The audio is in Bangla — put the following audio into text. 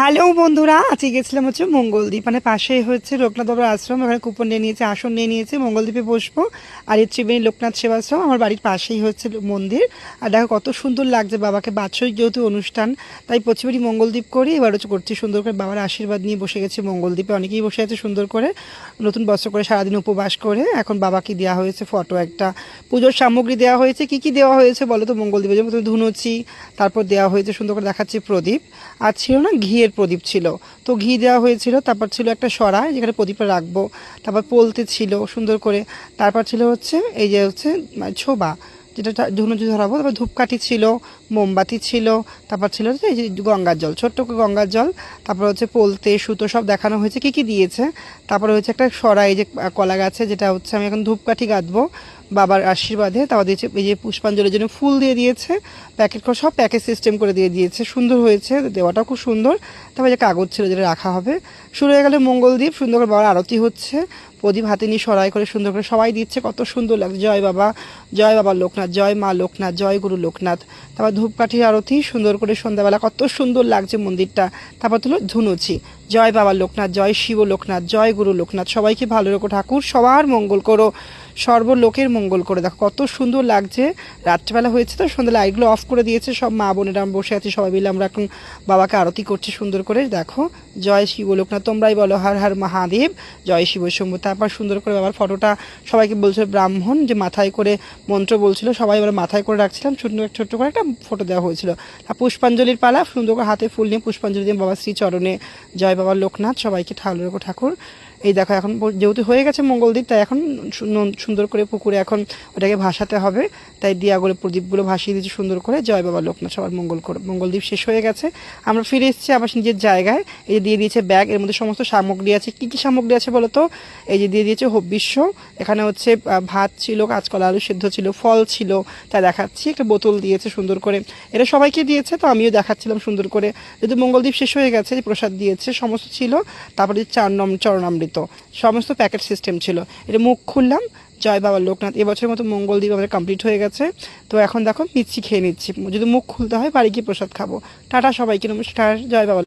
হ্যালো বন্ধুরা, আজকে গেছিলাম হচ্ছে মঙ্গলদ্বীপ, মানে পাশেই হচ্ছে লোকনাথ বাবার আশ্রম। ওখানে কুপন নিয়ে নিয়েছে, আসন নিয়ে নিয়েছে, মঙ্গলদ্বীপে বসবো। আর এই ত্রিবেণী লোকনাথ সেবাশ্রম আমার বাড়ির পাশেই হচ্ছে মন্দির। আর দেখো কত সুন্দর লাগছে, বাবাকে বাৎসরিক যেহেতু অনুষ্ঠান, তাই প্রতিবারই মঙ্গলদ্বীপ করি। এবার হচ্ছে করছি সুন্দর করে, বাবার আশীর্বাদ নিয়ে বসে গেছি মঙ্গলদ্বীপে। অনেকেই বসে আছে সুন্দর করে, নতুন বস্ত্র করে সারাদিন উপবাস করে। এখন বাবাকে দেওয়া হয়েছে ফটো, একটা পুজোর সামগ্রী দেওয়া হয়েছে। কি কি দেওয়া হয়েছে বলো তো মঙ্গলদ্বীপে? যেমন তুমি ধুনুচি, তারপর দেওয়া হয়েছে সুন্দর করে দেখাচ্ছি প্রদীপ, আর ছিল না ঘিয়ের প্রদীপ ছিল, তো ঘি দেওয়া হয়েছিল। তারপর ছিল একটা সরাই যেখানে প্রদীপটা রাখবো, তারপর পলতে ছিল সুন্দর করে। তারপর ছিল হচ্ছে এই যে হচ্ছে ছোবা, যেটা ধুনুচি ধরাবো। তারপর ধূপকাঠি ছিল, মোমবাতি ছিল, তারপর ছিল হচ্ছে এই যে গঙ্গার জল, ছোট্ট করে গঙ্গার জল। তারপর হচ্ছে পলতে সুতো সব দেখানো হয়েছে কী কী দিয়েছে। তারপরে হচ্ছে একটা সরাই, যে কলা গাছে, যেটা হচ্ছে আমি এখন ধূপকাঠি গাঁথবো বাবার আশীর্বাদে। তারপর দিয়েছে এই যে পুষ্পাঞ্জলির জন্য ফুল দিয়ে দিয়েছে, প্যাকেট করে সব প্যাকেজ সিস্টেম করে দিয়ে দিয়েছে, সুন্দর হয়েছে, দেওয়াটাও খুব সুন্দর। তারপর যে কাগজ ছিল যেটা রাখা হবে। শুরু হয়ে গেল মঙ্গলদ্বীপ, সুন্দর করে বাবার আরতি হচ্ছে, প্রদীপ হাতে নিয়ে সরাই করে সুন্দর করে সবাই দিচ্ছে, কত সুন্দর লাগছে। জয় বাবা, জয় বাবা লোকনাথ, জয় মা লোকনাথ, জয় গুরু লোকনাথ। তারপর ধূপকাঠির আরতি সুন্দর করে সন্ধ্যাবেলা, কত সুন্দর লাগছে মন্দিরটা। তারপর হলো ধুনুচি, জয় বাবা লোকনাথ, জয় শিব লোকনাথ, জয় গুরু লোকনাথ, সবাইকে ভালো রেখো ঠাকুর, সবার মঙ্গল করো, সর্বলোকের মঙ্গল করে। দেখো কত সুন্দর লাগছে। রাত্রেবেলা হয়েছে তো, সন্ধ্যা লাইটগুলো অফ করে দিয়েছে, সব মা বোনেরা বসে আছি সবাই মিলে, আমরা এখন বাবাকে আরতি করছি সুন্দর করে। দেখো জয় শিব লোকনাথ, তোমরাই বলো হর হর মহাদেব, জয় শিব শম্ভু। তারপর সুন্দর করে বাবার ফটোটা সবাইকে বলছিল ব্রাহ্মণ, যে মাথায় করে মন্ত্র বলছিল, সবাই আমরা মাথায় করে রাখছিলাম, ছোট্ট করে একটা ফটো দেওয়া হয়েছিল। আর পুষ্পাঞ্জলির পালা, সুন্দর করে হাতে ফুল নিয়ে পুষ্পাঞ্জলি দিয়ে বাবার শ্রী চরণে, জয় বাবা লোকনাথ, সবাইকে ঠাকুর রেখো ঠাকুর। এই দেখো এখন যেহেতু হয়ে গেছে মঙ্গলদ্বীপ, তাই এখন সুন্দর করে পুকুরে এখন ওটাকে ভাসাতে হবে, তাই দিয়া করে প্রদীপগুলো ভাসিয়ে দিয়েছি সুন্দর করে। জয় বাবা লোকনাথ, সবার মঙ্গল করে। মঙ্গলদ্বীপ শেষ হয়ে গেছে, আমরা ফিরে এসেছি আবার নিজের জায়গায়। এই যে দিয়ে দিয়েছে ব্যাগ, এর মধ্যে সমস্ত সামগ্রী আছে। কী কী সামগ্রী আছে বলো তো? এই যে দিয়ে দিয়েছে হবিষ্য, এখানে হচ্ছে ভাত ছিল, কাঁচকলা আলু সেদ্ধ ছিল, ফল ছিল, তাই দেখাচ্ছি। একটা বোতল দিয়েছে সুন্দর করে, এটা সবাইকে দিয়েছে, তো আমিও দেখাচ্ছিলাম সুন্দর করে। যেহেতু মঙ্গলদ্বীপ শেষ হয়ে গেছে, যে প্রসাদ দিয়েছে সমস্ত ছিল। তারপরে চরণামৃত, সমস্ত প্যাকেট সিস্টেম ছিল। এটা মুখ খুললাম, জয় বাবা লোকনাথ। এবছরের মতো মঙ্গলদ্বীপ আমাদের কমপ্লিট হয়ে গেছে। তো এখন দেখো নিচ্ছি, খেয়ে নিচ্ছি। যদি মুখ খুলতে হয় বাড়ি গিয়ে প্রসাদ খাবো। টাটা সবাইকে, নমস্কার, জয় বাবা।